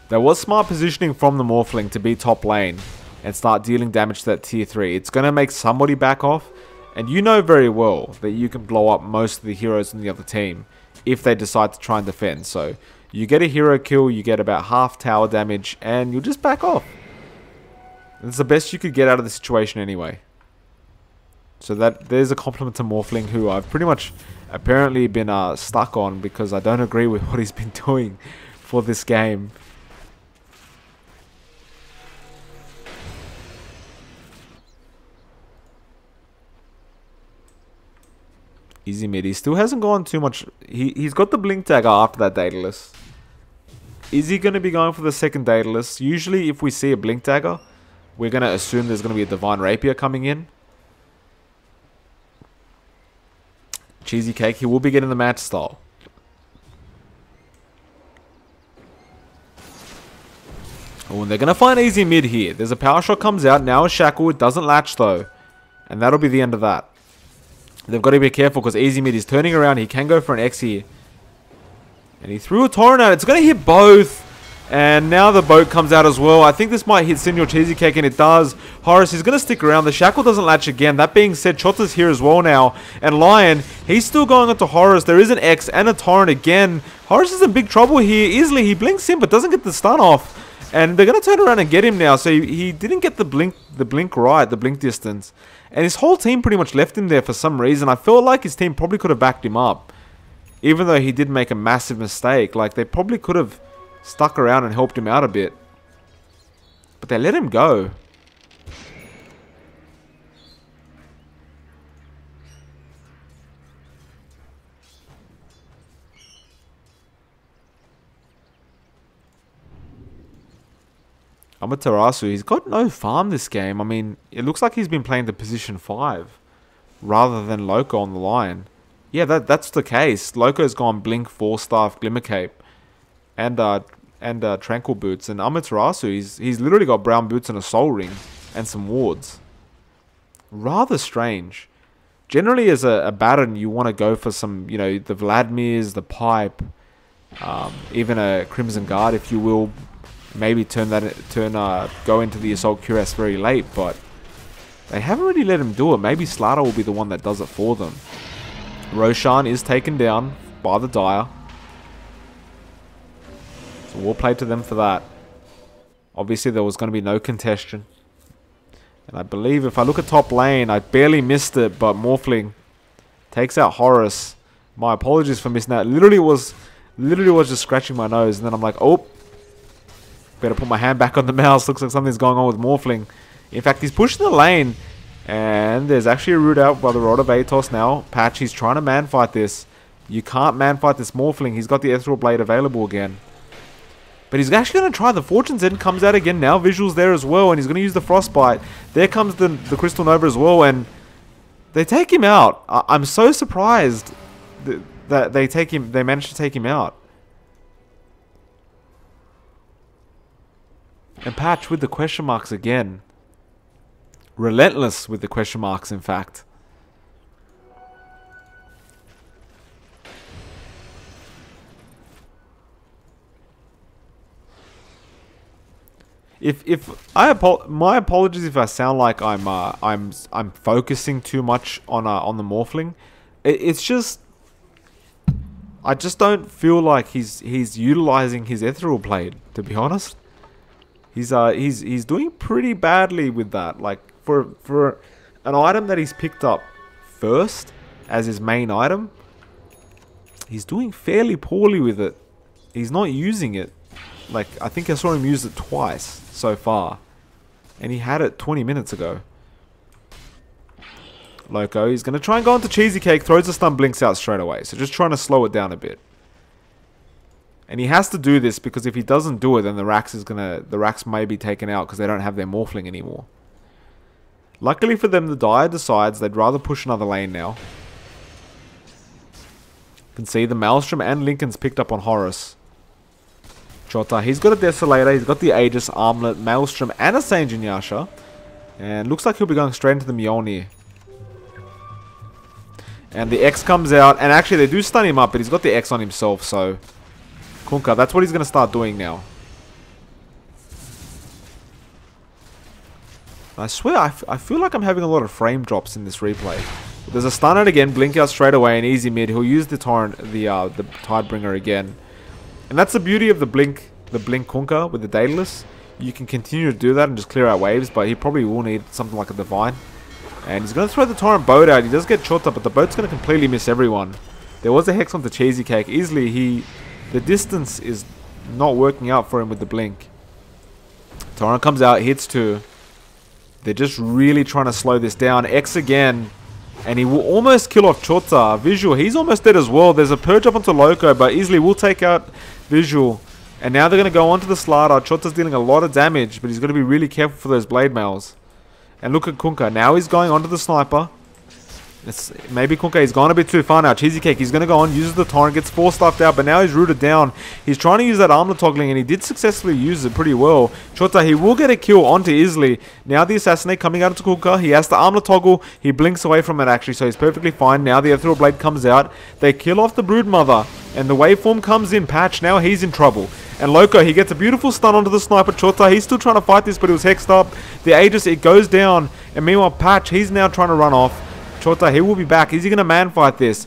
There was smart positioning from the Morphling to be top lane and start dealing damage to that tier 3. It's going to make somebody back off. And you know very well that you can blow up most of the heroes in the other team if they decide to try and defend. So you get a hero kill, you get about half tower damage, and you'll just back off. It's the best you could get out of the situation anyway. So there's a compliment to Morphling, who I've pretty much apparently been stuck on because I don't agree with what he's been doing for this game. Easy mid. He still hasn't gone too much. He's got the blink dagger after that Daedalus. Is he going to be going for the second Daedalus? Usually if we see a blink dagger, we're going to assume there's going to be a divine rapier coming in. Cheesy cake. He will be getting the match style. Oh, and they're going to find easy mid here. There's a power shot comes out. Now a shackle. It doesn't latch though. And that'll be the end of that. They've got to be careful because easy mid is turning around. He can go for an X here. And he threw a torrent out. It's going to hit both. And now the boat comes out as well. I think this might hit Senor Cheesecake, and it does. Horus is going to stick around. The shackle doesn't latch again. That being said, Chota's here as well now. And Lion, he's still going onto Horus. There is an X and a torrent again. Horus is in big trouble here. Easily, he blinks in but doesn't get the stun off. And they're going to turn around and get him now. So he didn't get the blink right, the blink distance. And his whole team pretty much left him there for some reason. I felt like his team probably could have backed him up. Even though he did make a massive mistake. Like, they probably could have stuck around and helped him out a bit. But they let him go. Amaterasu, he's got no farm this game. I mean, it looks like he's been playing the position 5 rather than Loco on the line. Yeah, that's the case. Loco's gone Blink, Force Staff, Glimmer Cape, and Tranquil Boots. And Amaterasu, he's literally got Brown Boots and a Soul Ring and some wards. Rather strange. Generally, as a Baron, you want to go for some, you know, the Vladimirs, the Pipe, even a Crimson Guard, if you will. Maybe go into the Assault Cuirass very late, but they haven't really let him do it. Maybe Slaughter will be the one that does it for them. Roshan is taken down by the Dire. So we'll play to them for that. Obviously, there was going to be no contestation. And I believe if I look at top lane, I barely missed it, but Morphling takes out Horus. My apologies for missing that. Literally was just scratching my nose, and then I'm like, oh, better put my hand back on the mouse. Looks like something's going on with Morphling. In fact, he's pushing the lane. And there's actually a root out by the Rod of Atos now. Patch, he's trying to man-fight this. You can't man-fight this Morphling. He's got the Ethereal Blade available again. But he's actually going to try the Fortune's End. Comes out again now. Visuals there as well. And he's going to use the Frostbite. There comes the Crystal Nova as well. And they take him out. I'm so surprised that they managed to take him out. And Patch with the question marks again. Relentless with the question marks, in fact. My apologies if I sound like I'm focusing too much on the Morphling. It's just I just don't feel like he's utilizing his Ethereal Blade, to be honest. He's doing pretty badly with that. Like for an item that he's picked up first as his main item, he's doing fairly poorly with it. He's not using it. Like, I think I saw him use it twice so far, and he had it 20 minutes ago. Loco, he's gonna try and go into Cheesy Cake, throws the stun, blinks out straight away. So just trying to slow it down a bit. And he has to do this because if he doesn't do it, then the Rax may be taken out because they don't have their Morphling anymore. Luckily for them, the Dire decides they'd rather push another lane now. You can see the Maelstrom and Lincoln's picked up on Horus. Chota, he's got a Desolator, he's got the Aegis, Armlet, Maelstrom, and a Saint Yasha. And looks like he'll be going straight into the Mjolnir. And the X comes out, and actually they do stun him up, but he's got the X on himself, so... Kunkka, that's what he's going to start doing now. I swear, I feel like I'm having a lot of frame drops in this replay. There's a stun out again, blink out straight away, and easy mid. He'll use the torrent, the Tidebringer again. And that's the beauty of the blink Kunkka with the Daedalus. You can continue to do that and just clear out waves, but he probably will need something like a Divine. And he's going to throw the Torrent boat out. He does get Chota, but the boat's going to completely miss everyone. There was a Hex onto Cheesy Cake. Easily, the distance is not working out for him with the blink. Torrent comes out, hits 2. They're just really trying to slow this down. X again. And he will almost kill off Chota. Visual, he's almost dead as well. There's a Purge up onto Loco, but easily will take out Visual. And now they're going to go onto the Slider. Chota's dealing a lot of damage, but he's got to be really careful for those Blade Mails. And look at Kunkka. Now he's going onto the Sniper. Maybe Kunkka, he's gone a bit too far now. Cheesy Cake, he's going to go on, uses the Torrent, gets 4 stuffed out, but now he's rooted down. He's trying to use that armlet toggling, and he did successfully use it pretty well. Chota, he will get a kill onto Isley. Now the Assassinate coming out into Kunkka. He has the armlet toggle. He blinks away from it, actually, so he's perfectly fine. Now the Ethereal Blade comes out. They kill off the Broodmother, and the Waveform comes in. Patch, now he's in trouble. And Loco, he gets a beautiful stun onto the Sniper. Chota, he's still trying to fight this, but he was hexed up. The Aegis, it goes down. And meanwhile, Patch, he's now trying to run off. Chota, he will be back. Is he going to man fight this?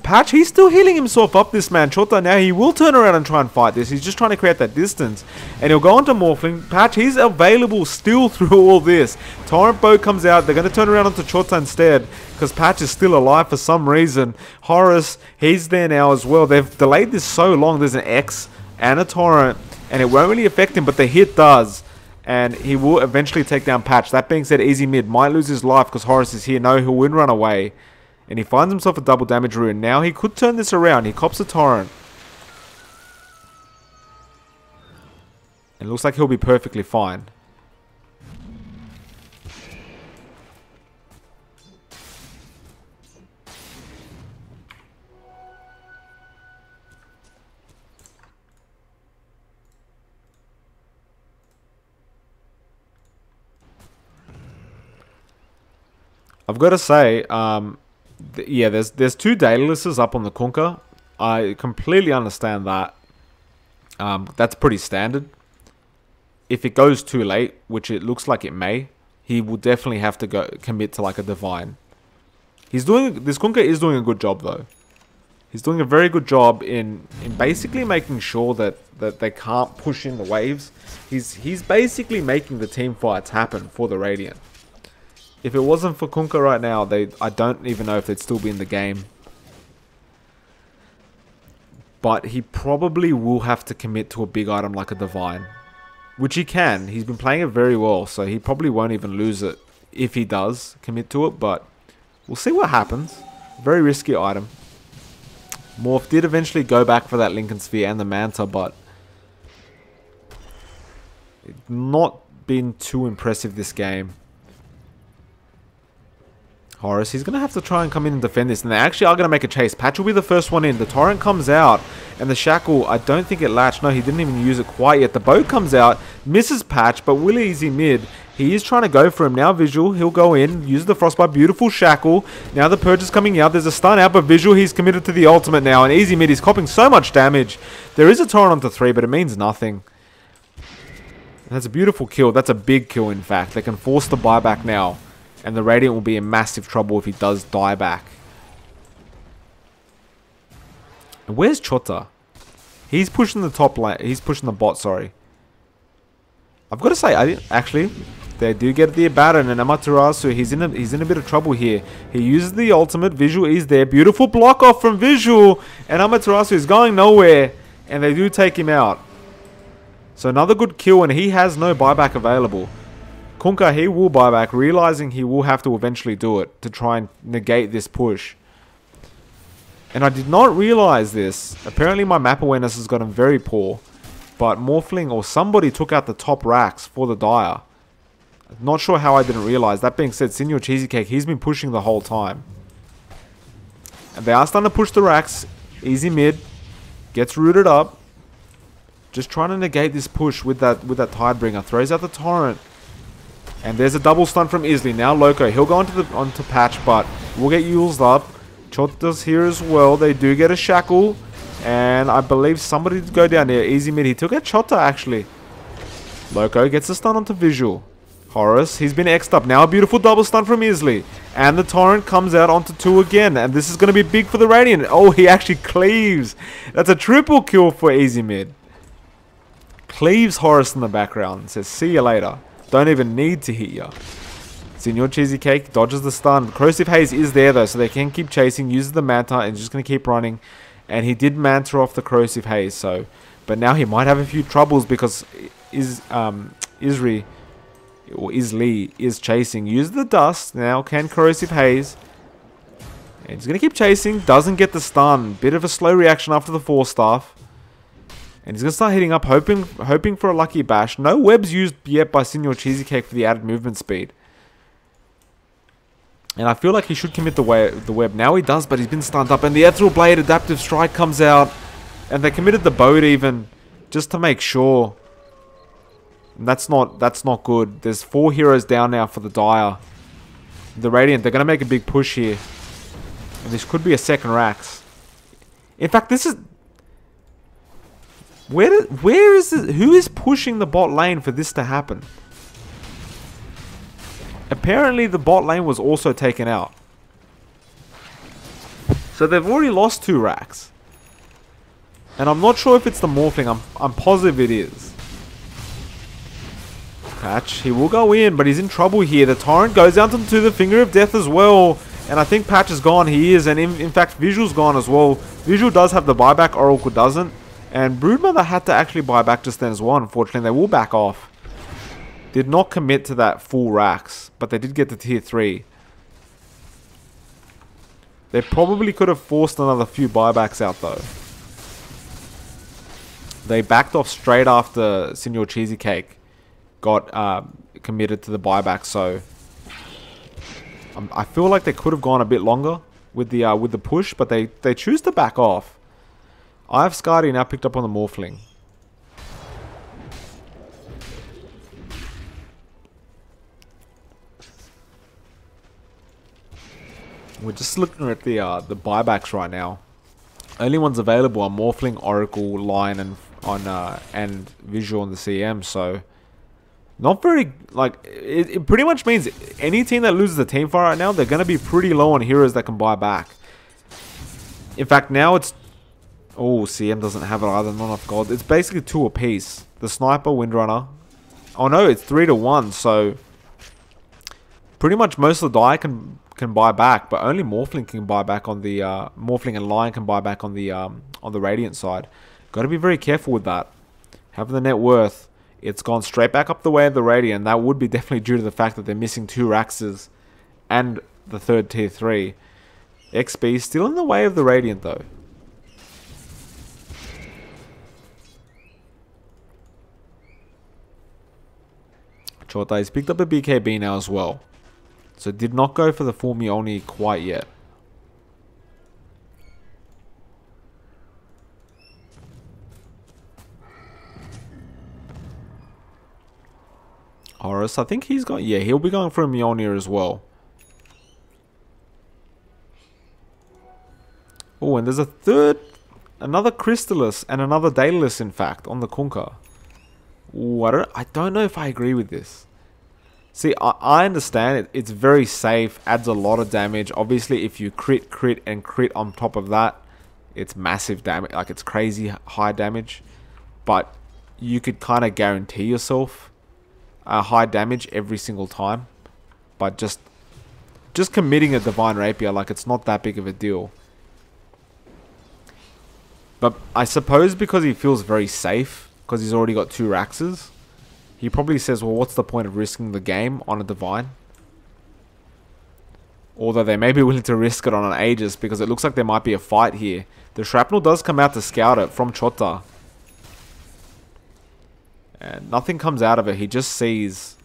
Patch, he's still healing himself up, this man. Chota, now he will turn around and try and fight this. He's just trying to create that distance. And he'll go onto Morphling. Patch, he's available still through all this. Torrent Bow comes out. They're going to turn around onto Chota instead, because Patch is still alive for some reason. Horus, he's there now as well. They've delayed this so long. There's an X and a Torrent, and it won't really affect him, but the hit does. And he will eventually take down Patch. That being said, Easy Mid might lose his life because Horus is here. No, he'll win run away. And he finds himself a double damage rune. Now he could turn this around. He cops a Torrent. It looks like he'll be perfectly fine. I've got to say, yeah, there's 2 Daedalus up on the Kunkka. I completely understand that. That's pretty standard. If it goes too late, which it looks like it may, he will definitely have to commit to like a Divine. This Kunkka is doing a good job though. He's doing a very good job in basically making sure that they can't push in the waves. He's basically making the team fights happen for the Radiant. If it wasn't for Kunkka right now, I don't even know if they'd still be in the game. But he probably will have to commit to a big item like a Divine. Which he can. He's been playing it very well, so he probably won't even lose it if he does commit to it. But we'll see what happens. Very risky item. Morph did eventually go back for that Lincoln Sphere and the Manta, but it's not been too impressive this game. Horus, he's going to have to try and come in and defend this. And they actually are going to make a chase. Patch will be the first one in. The Torrent comes out. And the Shackle, I don't think it latched. No, he didn't even use it quite yet. The boat comes out. Misses Patch, but will Easy Mid. He is trying to go for him. Now Visual, he'll go in. Use the Frostbite. Beautiful Shackle. Now the Purge is coming out. There's a stun out, but Visual, he's committed to the ultimate now. And Easy Mid is copping so much damage. There is a Torrent onto 3, but it means nothing. And that's a beautiful kill. That's a big kill, in fact. They can force the buyback now. And the Radiant will be in massive trouble if he does die back. And where's Chota? He's pushing the top lane. He's pushing the bot, sorry. I've got to say, actually, they do get the Abaddon and Amaterasu. He's in a bit of trouble here. He uses the ultimate. Visual is there. Beautiful block off from Visual. And Amaterasu is going nowhere. And they do take him out. So another good kill, and he has no buyback available. Kunkka, he will buy back, realizing he will have to eventually do it to try and negate this push. And I did not realize this. Apparently my map awareness has gotten very poor. But Morphling or somebody took out the top racks for the Dire. Not sure how I didn't realize. That being said, Senior Cheesy Cake, he's been pushing the whole time. And they are starting to push the racks. Easy Mid. Gets rooted up. Just trying to negate this push with that Tidebringer. Throws out the Torrent. And there's a double stun from Isley. Now Loco, he'll go onto Patch, but we'll get Yule's up. Chota's here as well. They do get a Shackle. And I believe somebody did go down there. Easy Mid. He took out Chota, actually. Loco gets a stun onto Visual. Horus, he's been X'd up. Now a beautiful double stun from Isley. And the Torrent comes out onto 2 again. And this is going to be big for the Radiant. Oh, he actually cleaves. That's a triple kill for Easy Mid. Cleaves Horus in the background. Says, see you later. Don't even need to hit you. Senor Cheesecake dodges the stun. Corrosive Haze is there though, so they can keep chasing. Uses the Manta and just going to keep running. And he did Manta off the Corrosive Haze, so... But now he might have a few troubles because Isri is chasing. Use the Dust. Now can Corrosive Haze. And he's going to keep chasing. Doesn't get the stun. Bit of a slow reaction after the Force Staff. And he's going to start hitting up, hoping for a lucky bash. No webs used yet by Senor Cheesecake for the added movement speed. And I feel like he should commit the web. Now he does, but he's been stunned up. And the Ethereal Blade Adaptive Strike comes out. And they committed the boat even, just to make sure. And that's not good. There's 4 heroes down now for the Dire. The Radiant, they're going to make a big push here. And this could be a second Rax. In fact, this is... Where is it? Who is pushing the bot lane for this to happen? Apparently the bot lane was also taken out. So they've already lost 2 racks. And I'm not sure if it's the Morphling. I'm positive it is. Patch, he will go in, but he's in trouble here. The Torrent goes down to the Finger of Death as well. And I think Patch is gone. He is. And in fact, Visual's gone as well. Visual does have the buyback. Oracle doesn't. And Broodmother had to actually buy back just then as well. Unfortunately, they will back off. Did not commit to that full racks, but they did get to tier 3. They probably could have forced another few buybacks out though. They backed off straight after Senor Cheesecake got committed to the buyback, so I feel like they could have gone a bit longer with the push, but they choose to back off. I have Skadi now picked up on the Morphling. We're just looking at the buybacks right now. Only ones available are Morphling, Oracle, Lion, and Visual on the CM. So not very, like, it pretty much means any team that loses the team fight right now, they're going to be pretty low on heroes that can buy back. In fact, now it's... Oh, CM doesn't have it either, not enough gold. It's basically 2 apiece. The Sniper, Windrunner. Oh no, it's 3 to 1, so... Pretty much most of the die can buy back, but only Morphling can buy back on the... Morphling and Lion can buy back on the Radiant side. Got to be very careful with that. Having the net worth, it's gone straight back up the way of the Radiant. That would be definitely due to the fact that they're missing 2 Raxes and the 3rd tier 3. XP still in the way of the Radiant though. Chota has picked up a BKB now as well. So did not go for the full Mjolnir quite yet. Horus, I think he's got... Yeah, he'll be going for a Mjolnir as well. Oh, and there's a third... Another Crystallis and another Daedalus, in fact, on the Kunkka. Ooh, I don't know if I agree with this. See, I understand it. It's very safe. Adds a lot of damage. Obviously, if you crit on top of that, it's massive damage. Like, it's crazy high damage. But you could kind of guarantee yourself high damage every single time. But just committing a Divine Rapier, like, it's not that big of a deal. But I suppose because he feels very safe, because he's already got 2 Raxes, he probably says, well, what's the point of risking the game on a Divine? Although they may be willing to risk it on an Aegis, because it looks like there might be a fight here. The Shrapnel does come out to scout it from Chota. And nothing comes out of it. He just sees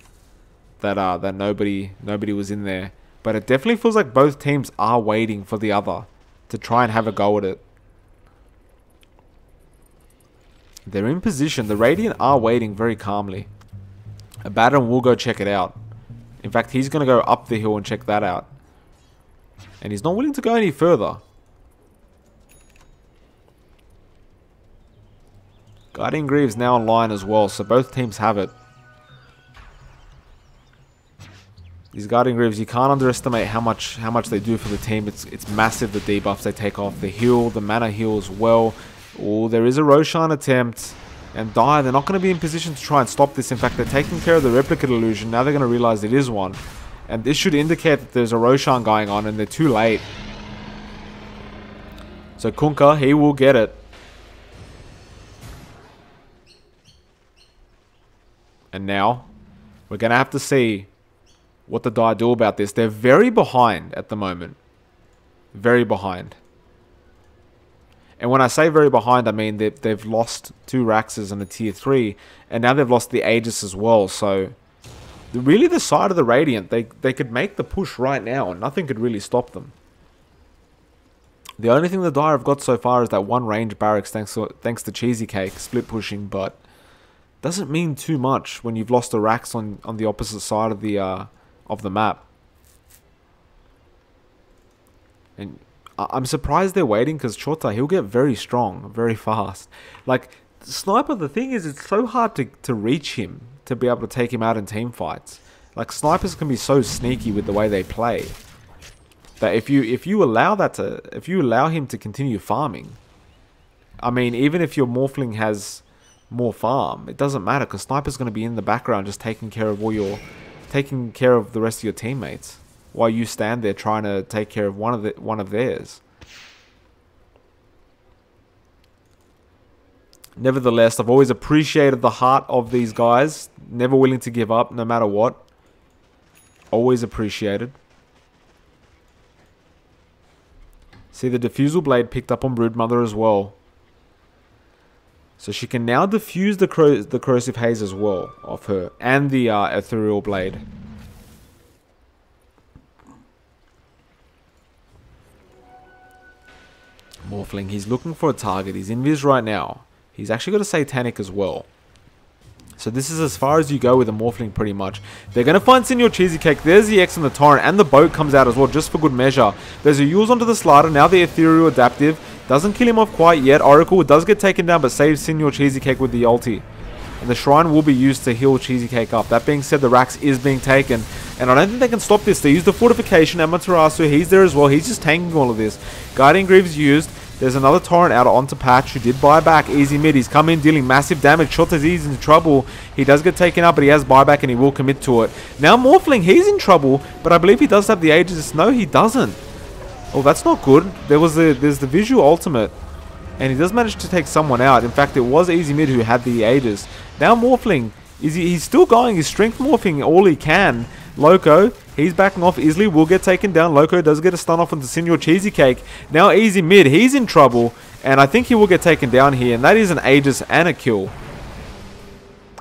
that that nobody was in there. But it definitely feels like both teams are waiting for the other to try and have a go at it. They're in position. The Radiant are waiting very calmly. Abaddon will go check it out. In fact, he's going to go up the hill and check that out. And he's not willing to go any further. Guardian Greaves now online as well, so both teams have it. These Guardian Greaves, you can't underestimate how much they do for the team. It's massive, the debuffs they take off. The heal, the mana heal as well. Oh, there is a Roshan attempt. And Dire, they're not going to be in position to try and stop this. In fact, they're taking care of the Replicate Illusion. Now they're going to realize it is one. And this should indicate that there's a Roshan going on and they're too late. So Kunkka, he will get it. And now, we're going to have to see what the Dai do about this. They're very behind at the moment. Very behind. And when I say very behind, I mean they've lost 2 Raxes and a tier 3. And now they've lost the Aegis as well. So, really the side of the Radiant, they could make the push right now. And nothing could really stop them. The only thing the Dai have got so far is that 1 range barracks thanks to Cheesy Cake, split pushing. But doesn't mean too much when you've lost a Rax on the opposite side of the map. And I'm surprised they're waiting because Chota, he'll get very strong, very fast. Like, Sniper, the thing is, it's so hard to reach him, to be able to take him out in team fights. Like, Snipers can be so sneaky with the way they play that if you allow him to continue farming, I mean, even if your Morphling has more farm, it doesn't matter because Sniper's going to be in the background just taking care of the rest of your teammates while you stand there trying to take care of one of theirs. Nevertheless, I've always appreciated the heart of these guys, never willing to give up no matter what. Always appreciated. See, the Diffusal Blade picked up on Broodmother as well. So she can now diffuse the Corrosive Haze as well off her. And the Ethereal Blade. Morphling, he's looking for a target. He's invis right now. He's actually got a Satanic as well. So this is as far as you go with a Morphling pretty much. They're going to find Senor Cheesecake. There's the X and the Torrent. And the boat comes out as well just for good measure. There's a Yules onto the Slider. Now the Ethereal Adaptive. Doesn't kill him off quite yet. Oracle does get taken down but saves Senor Cheesecake with the ulti. And the Shrine will be used to heal Cheesecake up. That being said, the Rax is being taken. And I don't think they can stop this. They use the Fortification. Amaterasu, he's there as well. He's just tanking all of this. Guardian Greaves used. There's another Torrent out onto Patch who did buyback. Easy mid. He's come in dealing massive damage. Shota's in trouble. He does get taken up, but he has buyback and he will commit to it. Now Morphling, he's in trouble, but I believe he does have the Aegis. No, he doesn't. Oh, that's not good. There's the Visual Ultimate, and he does manage to take someone out. In fact, it was Easy Mid who had the Aegis. Now Morphling, he's still going. He's strength morphing all he can. Loco, he's backing off. Isley will get taken down. Loco does get a stun off onto Senor Cheesecake. Now Easy Mid, he's in trouble, and I think he will get taken down here, and that is an Aegis and a kill.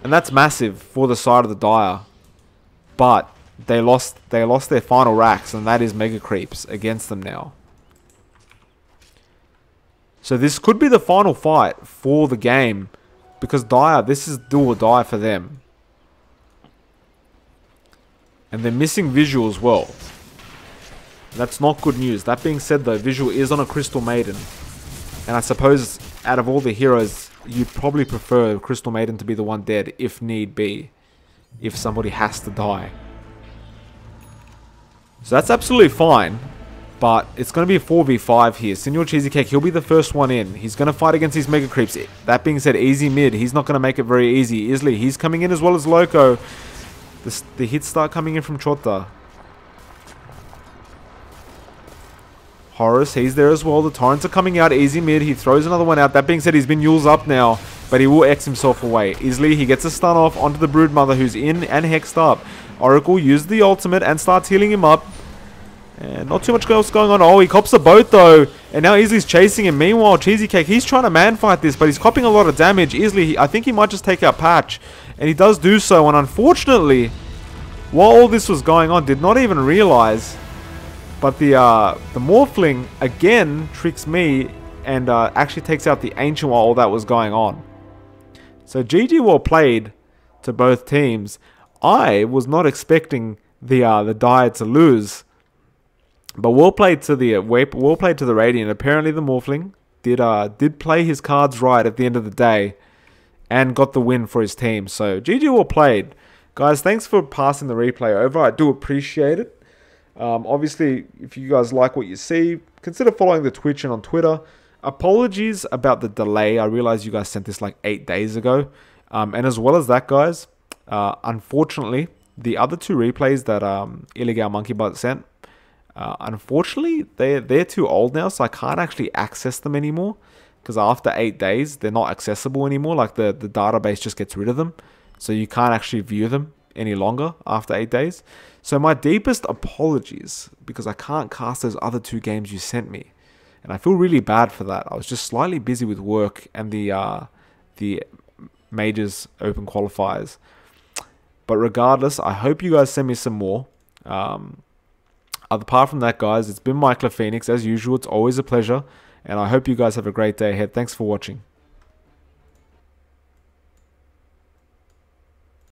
And that's massive for the side of the Dire. But they lost their final Rax, and that is Mega Creeps against them now. So this could be the final fight for the game, because Dire, this is do or die for them. And they're missing Visual as well. That's not good news. That being said though, Visual is on a Crystal Maiden. And I suppose out of all the heroes, you'd probably prefer Crystal Maiden to be the one dead if need be. If somebody has to die. So that's absolutely fine. But it's going to be a 4v5 here. Senor Cheesecake, he'll be the first one in. He's going to fight against these Mega Creeps. That being said, Easy Mid, he's not going to make it very easy. Isley, he's coming in as well as Loco. The hits start coming in from Chota. Horus, he's there as well. The Torrents are coming out. Easy Mid, he throws another one out. That being said, he's been Yules up now. But he will X himself away. Isley, he gets a stun off onto the Broodmother who's in and hexed up. Oracle used the ultimate and starts healing him up. And not too much else going on. Oh, he cops the boat though. And now Isley's chasing him. Meanwhile, Cheesecake, he's trying to man fight this, but he's copping a lot of damage. Isley, I think he might just take out Patch. And he does do so. And unfortunately, while all this was going on, did not even realize. But the Morphling, again, tricks me and actually takes out the Ancient while all that was going on. So GG well played to both teams. I was not expecting the Dire to lose. But well played to the Radiant. Apparently the Morphling did play his cards right at the end of the day and got the win for his team. So GG well played. Guys, thanks for passing the replay over. I do appreciate it. Obviously, if you guys like what you see, consider following the Twitch and on Twitter. Apologies about the delay. I realize you guys sent this like 8 days ago. And as well as that, guys, unfortunately, The other two replays that illegaomonkeybutt sent, unfortunately, they're too old now, so I can't actually access them anymore. Because after 8 days, they're not accessible anymore. Like the database just gets rid of them, so you can't actually view them any longer after 8 days. So my deepest apologies, because I can't cast those other two games you sent me, and I feel really bad for that. I was just slightly busy with work and the majors open qualifiers. But regardless, I hope you guys send me some more. Apart from that, guys, it's been Michael Phoenix as usual. It's always a pleasure, and I hope you guys have a great day ahead. Thanks for watching.